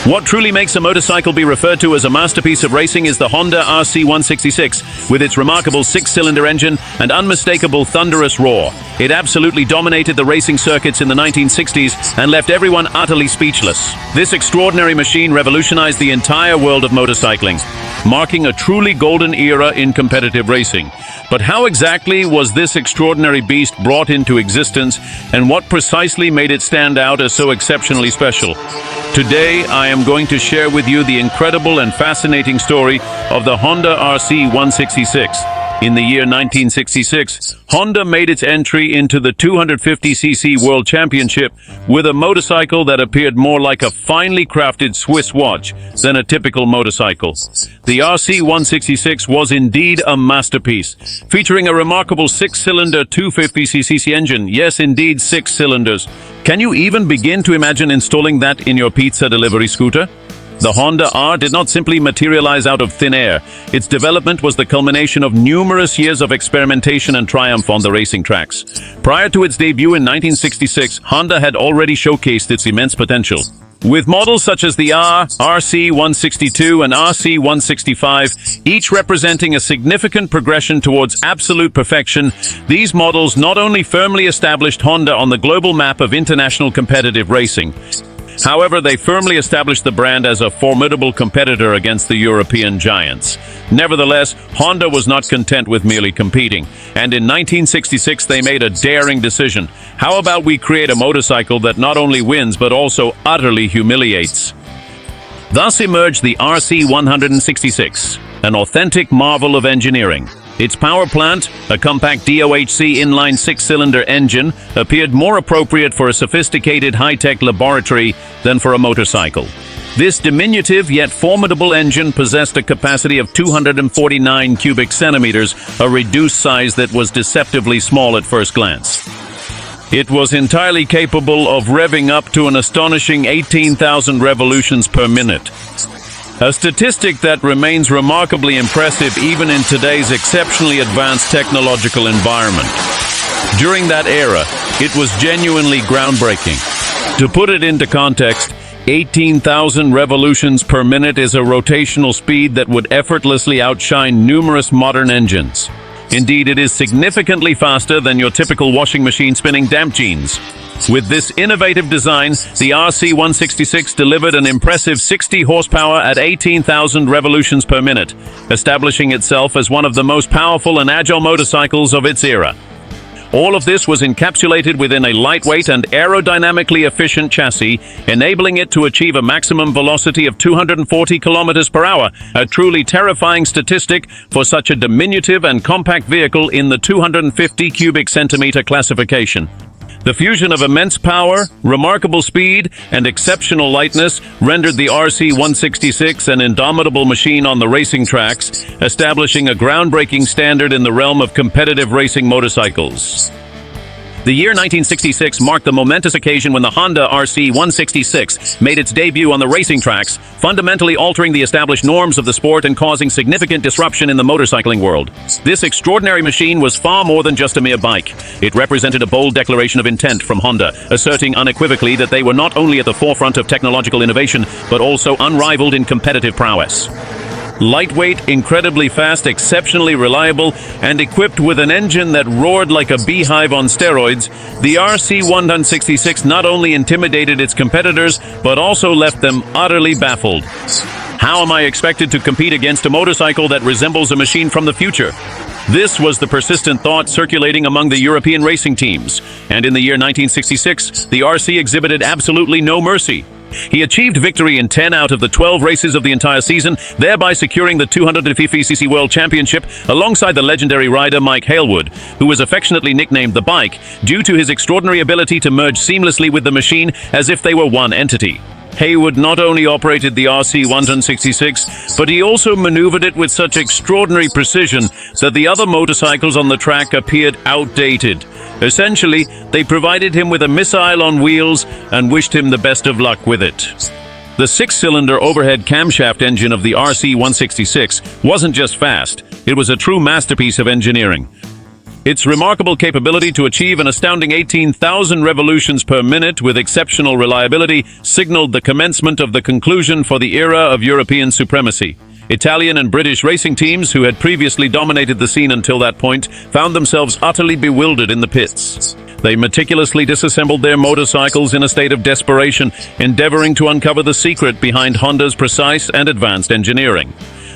What truly makes a motorcycle be referred to as a masterpiece of racing is the Honda RC166, with its remarkable six-cylinder engine and unmistakable thunderous roar. It absolutely dominated the racing circuits in the 1960s and left everyone utterly speechless. This extraordinary machine revolutionized the entire world of motorcycling, marking a truly golden era in competitive racing. But how exactly was this extraordinary beast brought into existence, and what precisely made it stand out as so exceptionally special? Today, I am going to share with you the incredible and fascinating story of the Honda RC166. In the year 1966, Honda made its entry into the 250cc World Championship with a motorcycle that appeared more like a finely crafted Swiss watch than a typical motorcycle. The RC166 was indeed a masterpiece, featuring a remarkable six-cylinder 250cc engine. Yes, indeed, 6 cylinders. Can you even begin to imagine installing that in your pizza delivery scooter? The Honda R did not simply materialize out of thin air. Its development was the culmination of numerous years of experimentation and triumph on the racing tracks. Prior to its debut in 1966, Honda had already showcased its immense potential. With models such as the R, RC162 and RC165, each representing a significant progression towards absolute perfection, these models not only firmly established Honda on the global map of international competitive racing. However, they firmly established the brand as a formidable competitor against the European giants. Nevertheless, Honda was not content with merely competing, and in 1966 they made a daring decision. How about we create a motorcycle that not only wins but also utterly humiliates? Thus emerged the RC166, an authentic marvel of engineering. Its power plant, a compact DOHC inline six-cylinder engine, appeared more appropriate for a sophisticated high-tech laboratory than for a motorcycle. This diminutive yet formidable engine possessed a capacity of 249 cubic centimeters, a reduced size that was deceptively small at first glance. It was entirely capable of revving up to an astonishing 18,000 revolutions per minute. A statistic that remains remarkably impressive even in today's exceptionally advanced technological environment. During that era, it was genuinely groundbreaking. To put it into context, 18,000 revolutions per minute is a rotational speed that would effortlessly outshine numerous modern engines. Indeed, it is significantly faster than your typical washing machine spinning damp jeans. With this innovative design, the RC166 delivered an impressive 60 horsepower at 18,000 revolutions per minute, establishing itself as one of the most powerful and agile motorcycles of its era. All of this was encapsulated within a lightweight and aerodynamically efficient chassis, enabling it to achieve a maximum velocity of 240 kilometers per hour, a truly terrifying statistic for such a diminutive and compact vehicle in the 250 cubic centimeter classification. The fusion of immense power, remarkable speed, and exceptional lightness rendered the RC166 an indomitable machine on the racing tracks, establishing a groundbreaking standard in the realm of competitive racing motorcycles. The year 1966 marked the momentous occasion when the Honda RC166 made its debut on the racing tracks, fundamentally altering the established norms of the sport and causing significant disruption in the motorcycling world. This extraordinary machine was far more than just a mere bike. It represented a bold declaration of intent from Honda, asserting unequivocally that they were not only at the forefront of technological innovation, but also unrivaled in competitive prowess. Lightweight, incredibly fast, exceptionally reliable, and equipped with an engine that roared like a beehive on steroids, the RC166 not only intimidated its competitors, but also left them utterly baffled. How am I expected to compete against a motorcycle that resembles a machine from the future? This was the persistent thought circulating among the European racing teams, and in the year 1966, the RC exhibited absolutely no mercy. He achieved victory in 10 out of the 12 races of the entire season, thereby securing the 250cc World Championship alongside the legendary rider Mike Hailwood, who was affectionately nicknamed the Bike due to his extraordinary ability to merge seamlessly with the machine as if they were one entity. Hailwood not only operated the RC166, but he also maneuvered it with such extraordinary precision that the other motorcycles on the track appeared outdated. Essentially, they provided him with a missile on wheels and wished him the best of luck with it. The six-cylinder overhead camshaft engine of the RC166 wasn't just fast, it was a true masterpiece of engineering. Its remarkable capability to achieve an astounding 18,000 revolutions per minute with exceptional reliability signaled the commencement of the conclusion for the era of European supremacy. Italian and British racing teams, who had previously dominated the scene until that point, found themselves utterly bewildered in the pits. They meticulously disassembled their motorcycles in a state of desperation, endeavoring to uncover the secret behind Honda's precise and advanced engineering.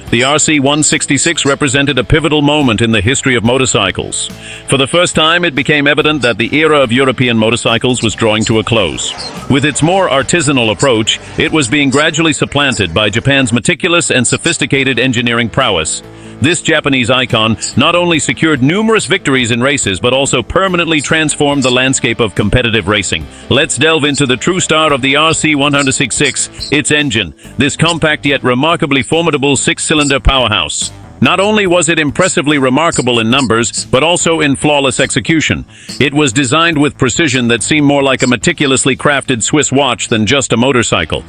The RC166 represented a pivotal moment in the history of motorcycles. For the first time, it became evident that the era of European motorcycles was drawing to a close. With its more artisanal approach, it was being gradually supplanted by Japan's meticulous and sophisticated engineering prowess. This Japanese icon not only secured numerous victories in races, but also permanently transformed the landscape of competitive racing. Let's delve into the true star of the RC166, its engine, this compact yet remarkably formidable six-cylinder powerhouse. Not only was it impressively remarkable in numbers, but also in flawless execution. It was designed with precision that seemed more like a meticulously crafted Swiss watch than just a motorcycle.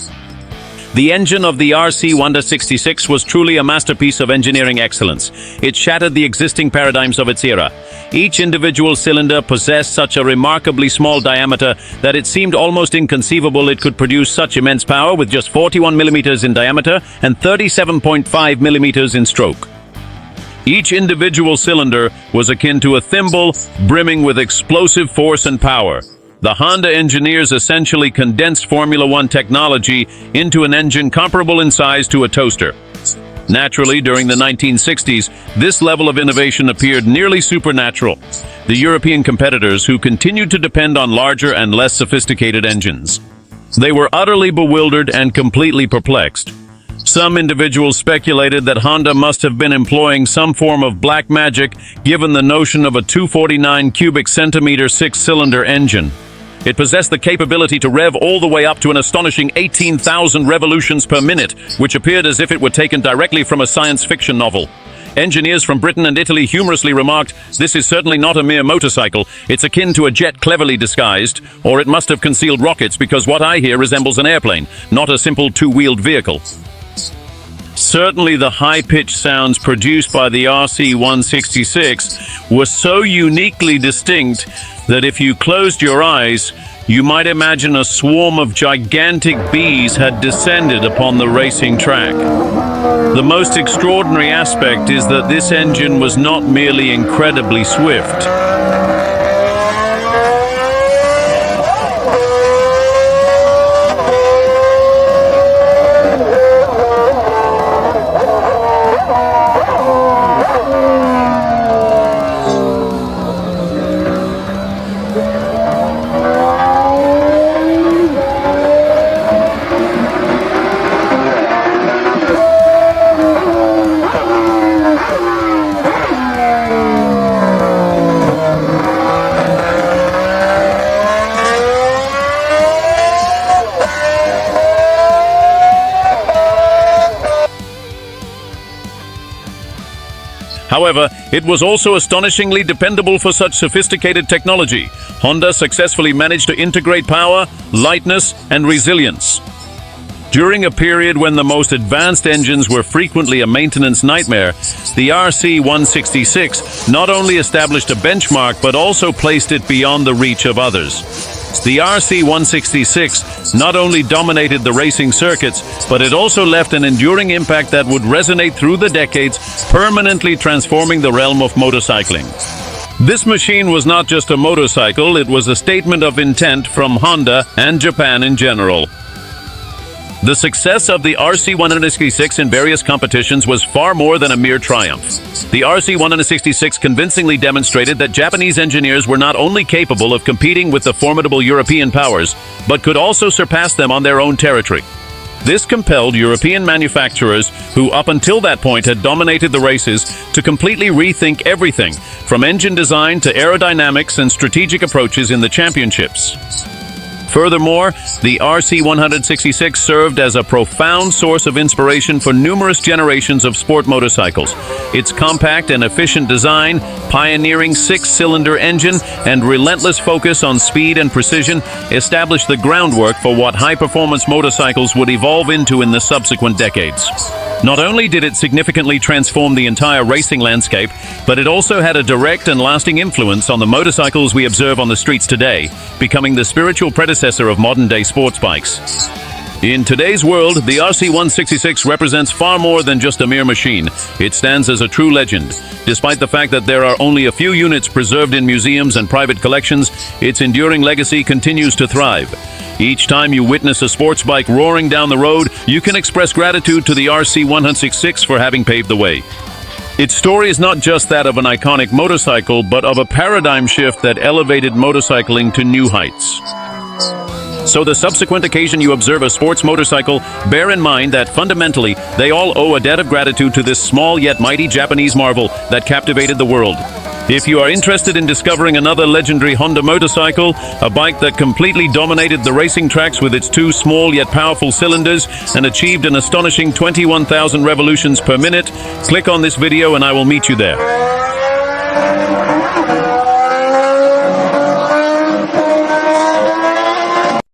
The engine of the RC166 was truly a masterpiece of engineering excellence. It shattered the existing paradigms of its era. Each individual cylinder possessed such a remarkably small diameter that it seemed almost inconceivable it could produce such immense power with just 41 millimeters in diameter and 37.5 millimeters in stroke. Each individual cylinder was akin to a thimble brimming with explosive force and power. The Honda engineers essentially condensed Formula One technology into an engine comparable in size to a toaster. Naturally, during the 1960s, this level of innovation appeared nearly supernatural. The European competitors, who continued to depend on larger and less sophisticated engines, they were utterly bewildered and completely perplexed. Some individuals speculated that Honda must have been employing some form of black magic, given the notion of a 249 cubic centimeter six-cylinder engine. It possessed the capability to rev all the way up to an astonishing 18,000 revolutions per minute, which appeared as if it were taken directly from a science fiction novel. Engineers from Britain and Italy humorously remarked, "This is certainly not a mere motorcycle. It's akin to a jet cleverly disguised, or it must have concealed rockets, because what I hear resembles an airplane, not a simple two-wheeled vehicle." Certainly the high-pitched sounds produced by the RC166 were so uniquely distinct that if you closed your eyes, you might imagine a swarm of gigantic bees had descended upon the racing track. The most extraordinary aspect is that this engine was not merely incredibly swift. However, it was also astonishingly dependable for such sophisticated technology. Honda successfully managed to integrate power, lightness, and resilience. During a period when the most advanced engines were frequently a maintenance nightmare, the RC166 not only established a benchmark but also placed it beyond the reach of others. The RC166 not only dominated the racing circuits, but it also left an enduring impact that would resonate through the decades, permanently transforming the realm of motorcycling. This machine was not just a motorcycle, it was a statement of intent from Honda and Japan in general. The success of the RC166 in various competitions was far more than a mere triumph. The RC166 convincingly demonstrated that Japanese engineers were not only capable of competing with the formidable European powers, but could also surpass them on their own territory. This compelled European manufacturers, who up until that point had dominated the races, to completely rethink everything, from engine design to aerodynamics and strategic approaches in the championships. Furthermore, the RC166 served as a profound source of inspiration for numerous generations of sport motorcycles. Its compact and efficient design, pioneering six-cylinder engine, and relentless focus on speed and precision established the groundwork for what high-performance motorcycles would evolve into in the subsequent decades. Not only did it significantly transform the entire racing landscape, but it also had a direct and lasting influence on the motorcycles we observe on the streets today, becoming the spiritual predecessor of modern-day sports bikes. In today's world, the RC166 represents far more than just a mere machine. It stands as a true legend. Despite the fact that there are only a few units preserved in museums and private collections, its enduring legacy continues to thrive. Each time you witness a sports bike roaring down the road, you can express gratitude to the RC166 for having paved the way. Its story is not just that of an iconic motorcycle, but of a paradigm shift that elevated motorcycling to new heights. So the subsequent occasion you observe a sports motorcycle, bear in mind that fundamentally, they all owe a debt of gratitude to this small yet mighty Japanese marvel that captivated the world. If you are interested in discovering another legendary Honda motorcycle, a bike that completely dominated the racing tracks with its two small yet powerful cylinders and achieved an astonishing 21,000 revolutions per minute, click on this video and I will meet you there.